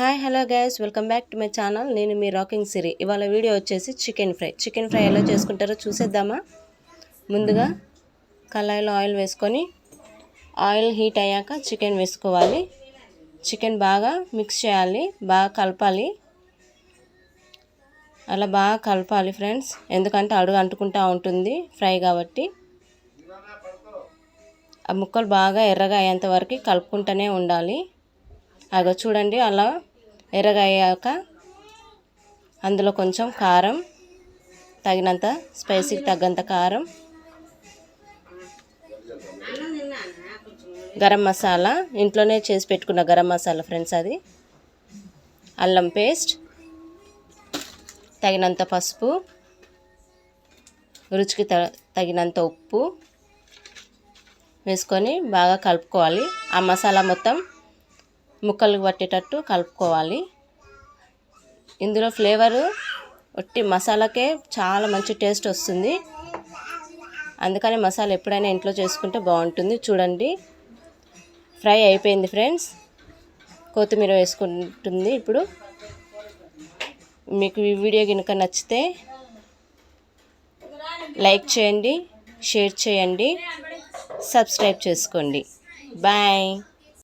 Hi hello guys, welcome back to my channel. నేను మీ rocking సిరి. ఇవాళ video వచ్చేసి chicken fry ఎలా చేసుకుంటారో చూసేద్దామా. ముందుగా కళాయిలో ఆయిల్ వేసుకొని ఆయిల్ హీట్ అయ్యాక చికెన్ వేసుకోవాలి. చికెన్ బాగా మిక్స్ చేయాలి, బాగా కలపాలి. అలా బాగా కలపాలి ఫ్రెండ్స్, ఎందుకంటే అడుగు అంటుకుంటూ ఉంటుంది ఫ్రై కాబట్టి. ఆ ముక్కలు బాగా ఎర్రగా అయ్యేంత వరకు కలుపుకుంటూనే ఉండాలి. అగో చూడండి, అలా ఎర్రగా అయ్యాక అందులో కొంచెం కారం, తగినంత స్పైసీకి తగ్గంత కారం, గరం మసాలా, ఇంట్లోనే చేసి పెట్టుకున్న గరం మసాలా ఫ్రెండ్స్ అది, అల్లం పేస్ట్, తగినంత పసుపు, రుచికి తగినంత ఉప్పు వేసుకొని బాగా కలుపుకోవాలి. ఆ మసాలా మొత్తం ముక్కలకు పట్టేటట్టు కలుపుకోవాలి. ఇందులో ఫ్లేవరు ఒట్టి మసాలాకే చాలా మంచి టేస్ట్ వస్తుంది. అందుకని మసాలా ఎప్పుడైనా ఇంట్లో చేసుకుంటే బాగుంటుంది. చూడండి, ఫ్రై అయిపోయింది ఫ్రెండ్స్. కొత్తిమీర వేసుకుంటుంది. ఇప్పుడు మీకు ఈ వీడియో కనుక నచ్చితే లైక్ చేయండి, షేర్ చేయండి, సబ్స్క్రైబ్ చేసుకోండి. బాయ్.